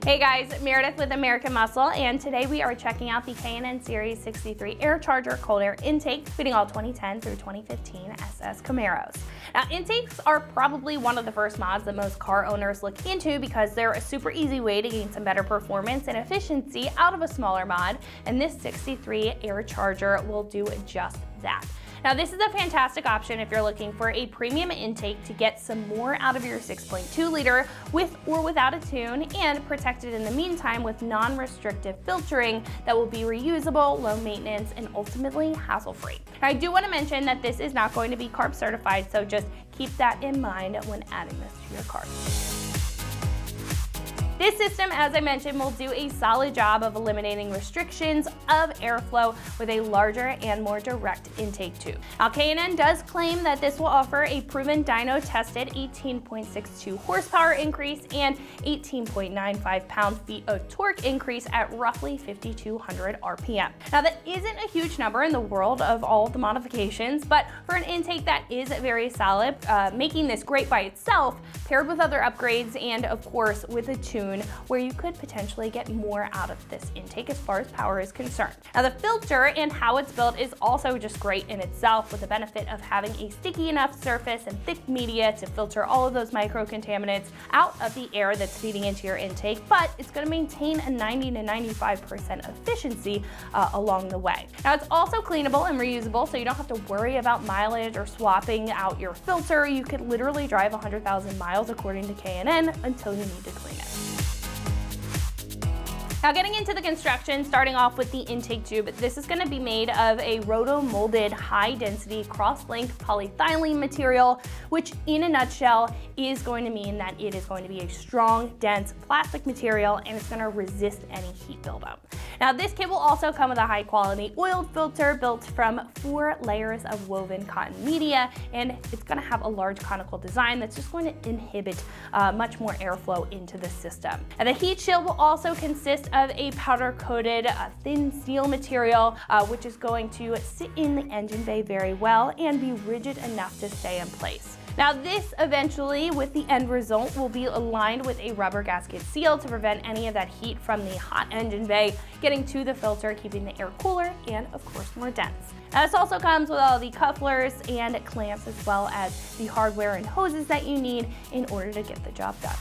Hey guys, Meredith with American Muscle, and today we are checking out the K&N Series 63 AirCharger Cold Air Intake, fitting all 2010 through 2015 SS Camaros. Now, intakes are probably one of the first mods that most car owners look into because they're a super easy way to gain some better performance and efficiency out of a smaller mod, and this 63 AirCharger will do just that. Now, this is a fantastic option if you're looking for a premium intake to get some more out of your 6.2 liter with or without a tune, and protect it in the meantime with non-restrictive filtering that will be reusable, low maintenance, and ultimately hassle-free. I do want to mention that this is not going to be carb certified, so just keep that in mind when adding this to your cart. This system, as I mentioned, will do a solid job of eliminating restrictions of airflow with a larger and more direct intake tube. Now, K&N does claim that this will offer a proven dyno-tested 18.62 horsepower increase and 18.95 pound-feet of torque increase at roughly 5,200 RPM. Now, that isn't a huge number in the world of all the modifications, but for an intake that is very solid, making this great by itself, paired with other upgrades and, of course, with a tune where you could potentially get more out of this intake as far as power is concerned. Now, the filter and how it's built is also just great in itself, with the benefit of having a sticky enough surface and thick media to filter all of those micro contaminants out of the air that's feeding into your intake, but it's going to maintain a 90 to 95% efficiency along the way. Now, it's also cleanable and reusable, so you don't have to worry about mileage or swapping out your filter. You could literally drive 100,000 miles according to K&N until you need to clean it. Now, getting into the construction, starting off with the intake tube, this is going to be made of a roto-molded high-density cross-linked polyethylene material, which in a nutshell is going to mean that it is going to be a strong, dense plastic material, and it's going to resist any heat buildup. Now, this kit will also come with a high-quality oiled filter built from 4 layers of woven cotton media, and it's going to have a large conical design that's just going to inhibit much more airflow into the system. And the heat shield will also consist of a powder-coated thin steel material, which is going to sit in the engine bay very well and be rigid enough to stay in place. Now, this eventually, with the end result, will be aligned with a rubber gasket seal to prevent any of that heat from the hot engine bay getting to the filter, keeping the air cooler and, of course, more dense. Now, this also comes with all the couplers and clamps, as well as the hardware and hoses that you need in order to get the job done.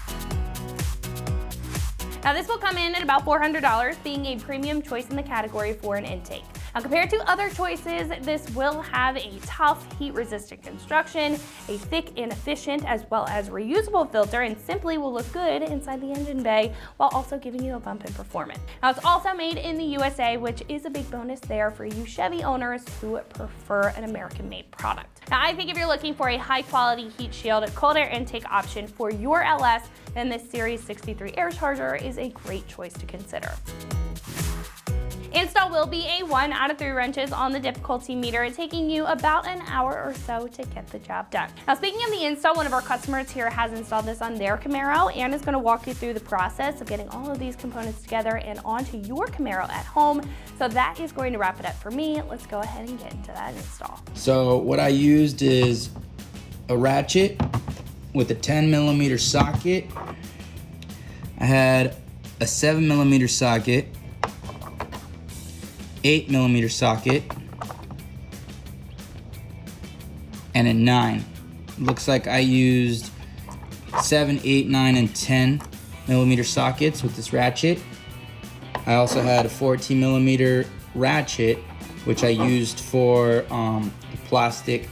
Now, this will come in at about $400, being a premium choice in the category for an intake. Now, compared to other choices, this will have a tough, heat-resistant construction, a thick and efficient as well as reusable filter, and simply will look good inside the engine bay while also giving you a bump in performance. Now, it's also made in the USA, which is a big bonus there for you Chevy owners who prefer an American-made product. Now, I think if you're looking for a high-quality heat shield cold air intake option for your LS, then this Series 63 AirCharger is a great choice to consider. Install will be a 1 out of 3 wrenches on the difficulty meter, taking you about an hour or so to get the job done. Now, speaking of the install, one of our customers here has installed this on their Camaro and is going to walk you through the process of getting all of these components together and onto your Camaro at home. So that is going to wrap it up for me. Let's go ahead and get into that install. So what I used is a ratchet with a 10mm socket. I had a 7mm socket, 8mm socket, and a 9. Looks like I used 7, 8, 9, and 10mm sockets with this ratchet. I also had a 14mm ratchet, which I used for the plastic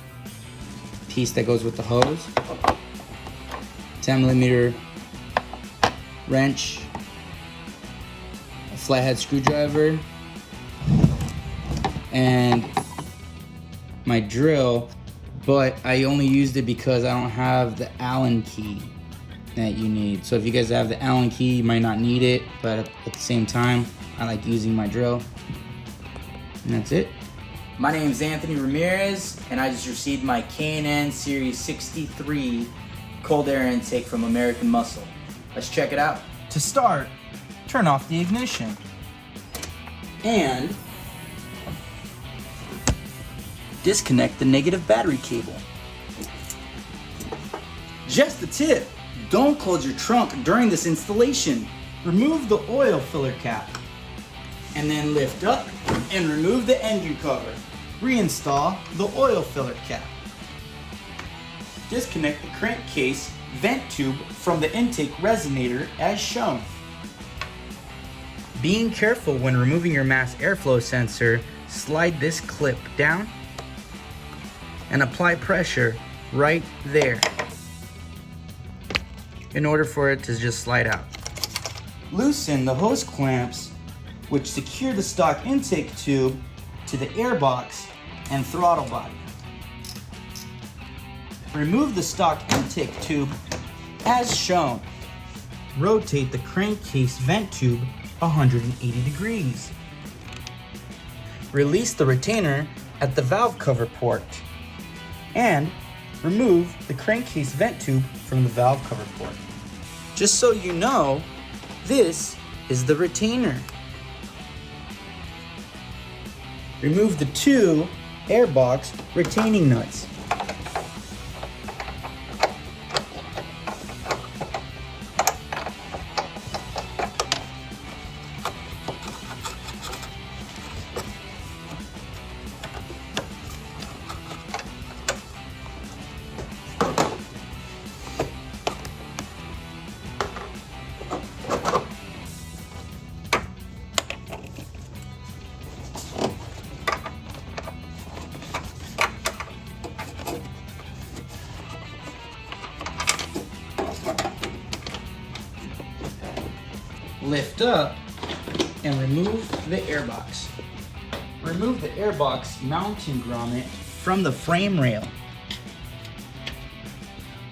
piece that goes with the hose. 10mm wrench, a flathead screwdriver, and my drill, but I only used it because I don't have the Allen key that you need. So if you guys have the Allen key, you might not need it, but at the same time, I like using my drill. And that's it. My name is Anthony Ramirez, and I just received my K&N Series 63 Cold Air Intake from AmericanMuscle. Let's check it out. To start, turn off the ignition. And disconnect the negative battery cable. Just a tip, don't close your trunk during this installation. remove the oil filler cap, and then lift up and remove the engine cover. Reinstall the oil filler cap. Disconnect the crankcase vent tube from the intake resonator as shown. Being careful when removing your mass airflow sensor, slide this clip down and apply pressure right there in order for it to just slide out. Loosen the hose clamps which secure the stock intake tube to the airbox and throttle body. Remove the stock intake tube as shown. Rotate the crankcase vent tube 180 degrees. Release the retainer at the valve cover port and remove the crankcase vent tube from the valve cover port. Just so you know, this is the retainer. Remove the 2 airbox retaining nuts. Lift up and remove the airbox. Remove the airbox mounting grommet from the frame rail.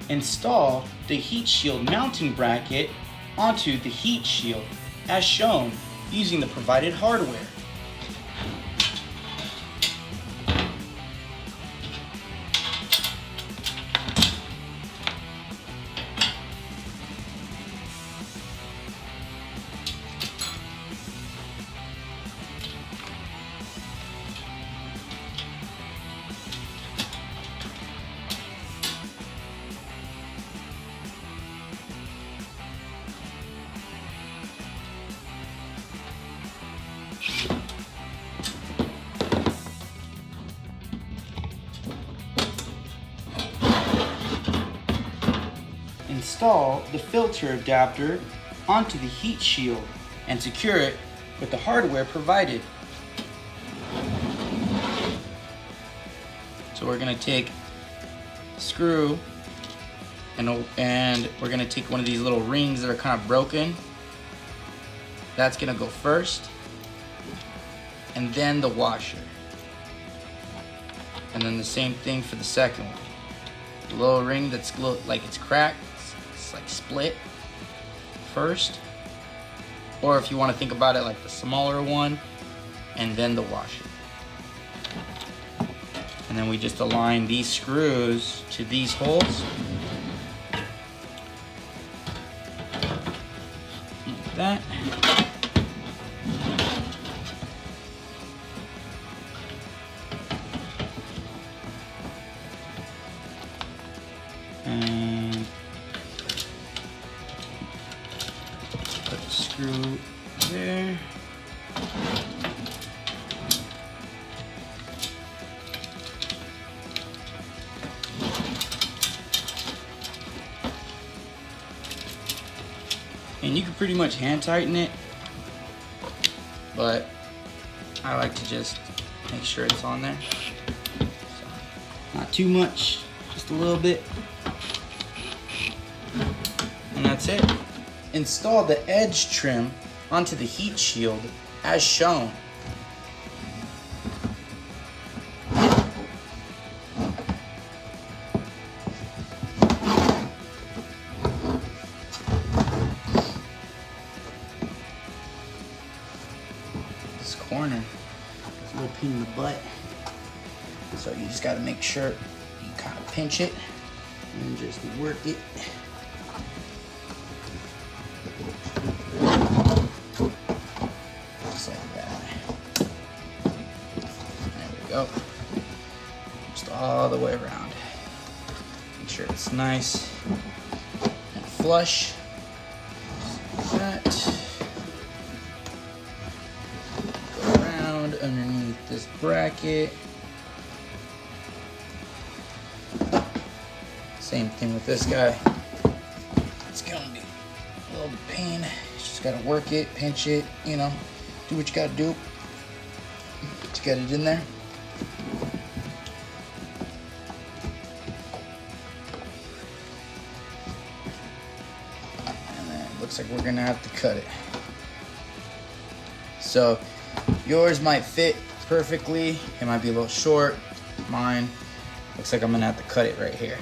Install the heat shield mounting bracket onto the heat shield as shown using the provided hardware. Install the filter adapter onto the heat shield and secure it with the hardware provided. So we're going to take a screw and we're going to take one of these little rings that are kind of broken. That's going to go first, and then the washer. And then the same thing for the second one. The little ring that's like it's cracked, it's like split first. Or if you want to think about it like the smaller one, and then the washer. And then we just align these screws to these holes. Like that. And put the screw there. And you can pretty much hand tighten it, but I like to just make sure it's on there. So, not too much, just a little bit. And that's it. Install the edge trim onto the heat shield as shown. This corner is a little pain in the butt, so you just got to make sure you kind of pinch it and just work it. Just like that. There we go. Just all the way around. Make sure it's nice and flush. Just like that. underneath this bracket. Same thing with this guy. It's gonna be a little pain. You just gotta work it, pinch it, you know, do what you gotta do to get it in there. And then it looks like we're gonna have to cut it. So yours might fit perfectly. It might be a little short. Mine looks like I'm gonna have to cut it right here.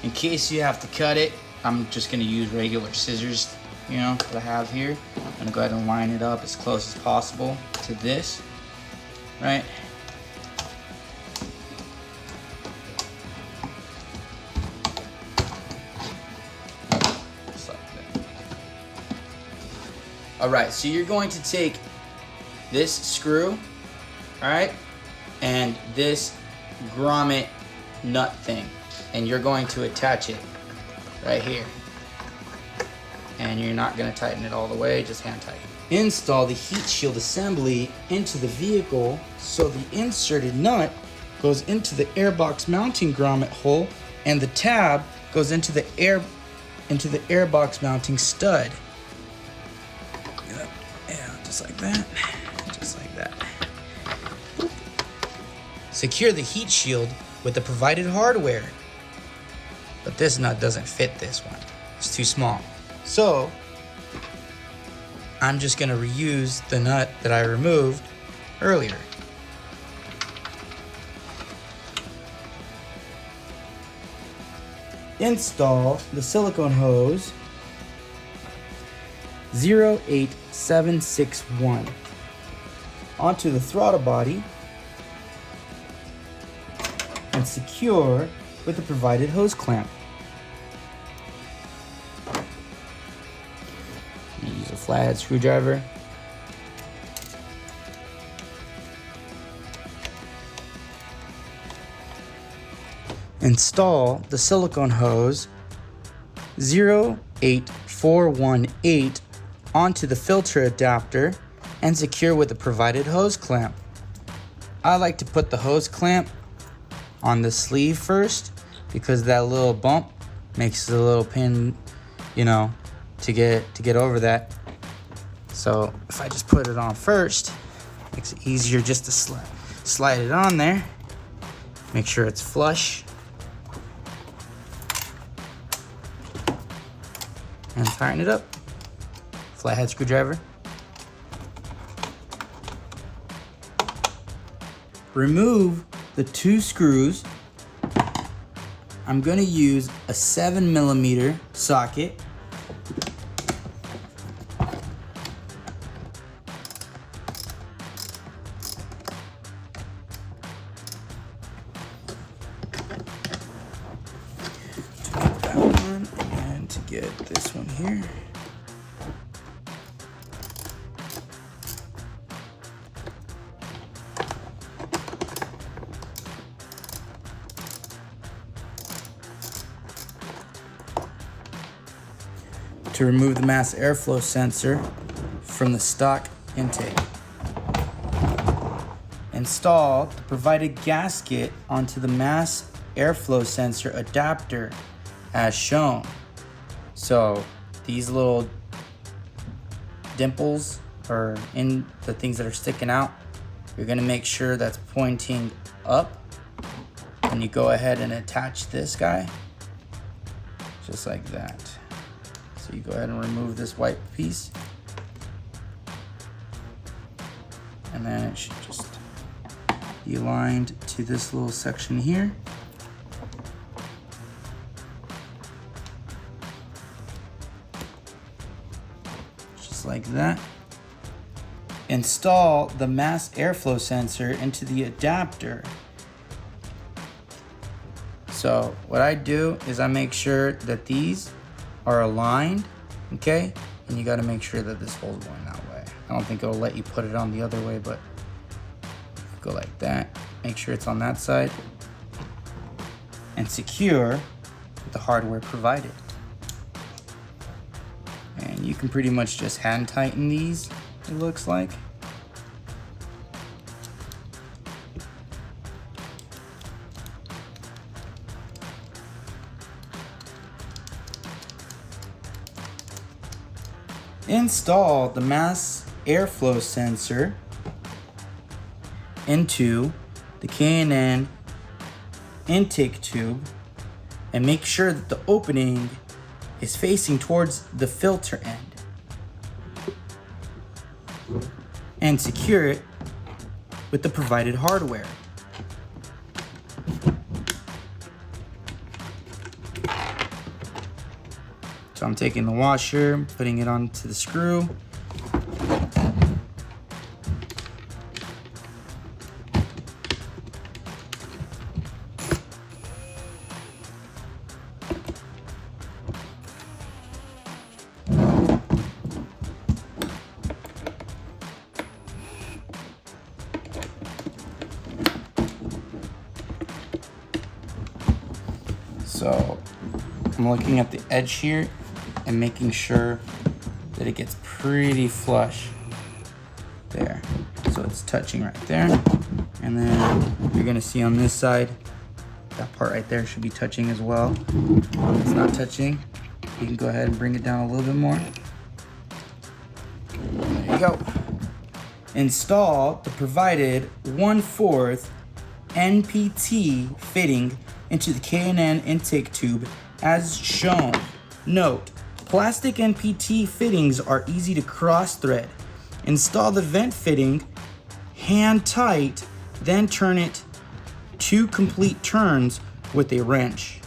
In case you have to cut it, I'm just gonna use regular scissors, you know, that I have here. I'm gonna go ahead and line it up as close as possible to this, right? Just like that. All right, so you're going to take this screw, all right, and this grommet nut thing, and you're going to attach it right here. And you're not going to tighten it all the way, just hand tighten. Install the heat shield assembly into the vehicle so the inserted nut goes into the airbox mounting grommet hole and the tab goes into the airbox mounting stud. Yeah, just like that. Just like that. Secure the heat shield with the provided hardware. But this nut doesn't fit this one. It's too small. So I'm just gonna reuse the nut that I removed earlier. Install the silicone hose 08761 onto the throttle body and secure with the provided hose clamp. Use a flathead screwdriver. Install the silicone hose 08418 onto the filter adapter and secure with the provided hose clamp. I like to put the hose clamp on the sleeve first because that little bump makes a little pin, you know, to get over that. So if I just put it on first, makes it easier just to slide it on there. Make sure it's flush. And tighten it up. Flathead screwdriver. Remove the two screws. I'm gonna use a 7mm socket. To get that one and to get this one here. To remove the mass airflow sensor from the stock intake. Install the provided gasket onto the mass airflow sensor adapter as shown. So these little dimples are in the things that are sticking out. You're gonna make sure that's pointing up, and you go ahead and attach this guy just like that. So you go ahead and remove this white piece, and then it should just be aligned to this little section here. Just like that. Install the mass airflow sensor into the adapter. So what I do is I make sure that these are aligned, okay? And you gotta make sure that this hole's going that way. I don't think it'll let you put it on the other way, but go like that. Make sure it's on that side. And secure with the hardware provided. And you can pretty much just hand tighten these, it looks like. Install the mass airflow sensor into the K&N intake tube and make sure that the opening is facing towards the filter end. And secure it with the provided hardware. So I'm taking the washer, putting it onto the screw. So I'm looking at the edge here and making sure that it gets pretty flush there. So it's touching right there. And then you're gonna see on this side, that part right there should be touching as well. If it's not touching, you can go ahead and bring it down a little bit more. There you go. Install the provided 1/4 NPT fitting into the K&N intake tube as shown. Note, plastic NPT fittings are easy to cross thread. Install the vent fitting hand tight, then turn it 2 complete turns with a wrench.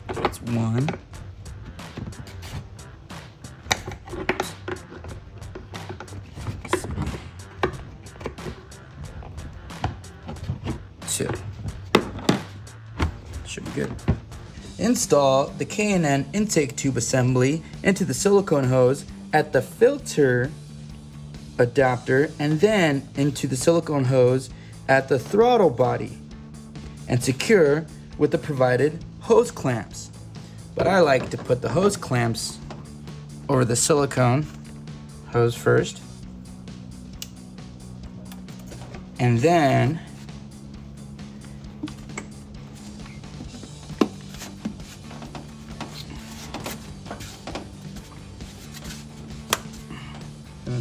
That's 1. Should be good. Install the K&N intake tube assembly into the silicone hose at the filter adapter and then into the silicone hose at the throttle body and secure with the provided hose clamps. But I like to put the hose clamps over the silicone hose first and then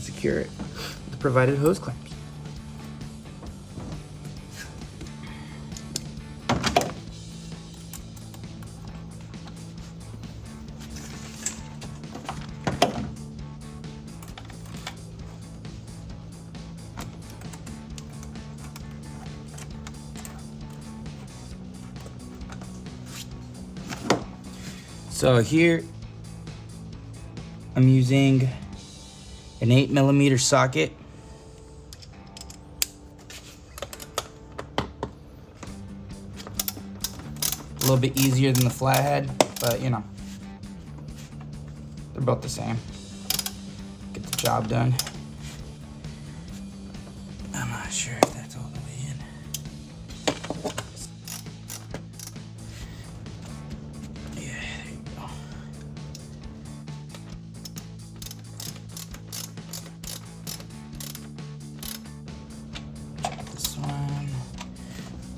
secure it with the provided hose clamps. So here I'm using an 8mm socket. A little bit easier than the flathead, but you know, they're both the same. Get the job done. I'm not sure if that's all the way in. Yeah, there you go.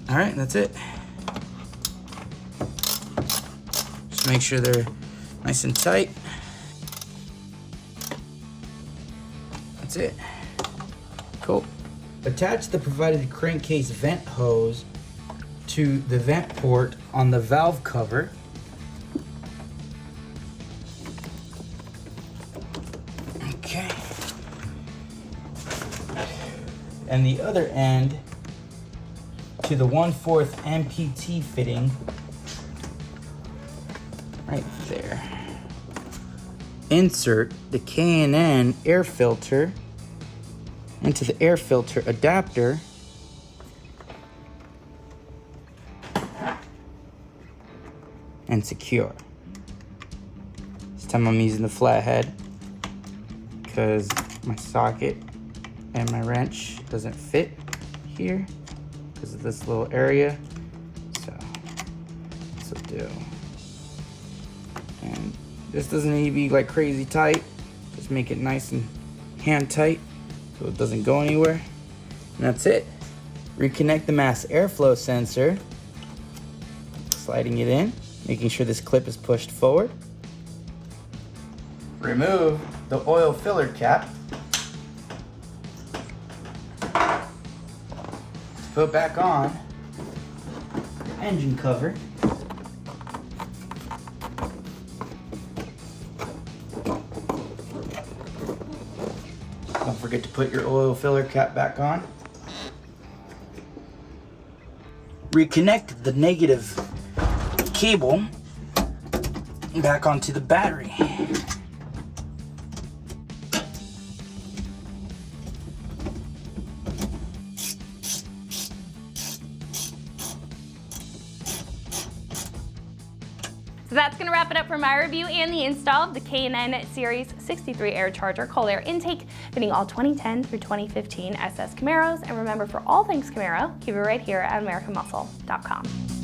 All right, that's it. Just make sure they're nice and tight. That's it. Cool. Attach the provided crankcase vent hose to the vent port on the valve cover. Okay. And the other end to the 1/4 NPT fitting right there. Insert the K&N air filter into the air filter adapter and secure. This time I'm using the flathead because my socket and my wrench doesn't fit here because of this little area. So this will do. And this doesn't need to be like crazy tight. Just make it nice and hand tight so it doesn't go anywhere. And that's it. Reconnect the mass airflow sensor, sliding it in, making sure this clip is pushed forward. Remove the oil filler cap. Put back on the engine cover. Don't forget to put your oil filler cap back on. Reconnect the negative cable back onto the battery. So that's going to wrap it up for my review and the install of the K&N Series 63 AirCharger Cold Air Intake, fitting all 2010 through 2015 SS Camaros. And remember, for all things Camaro, keep it right here at AmericanMuscle.com.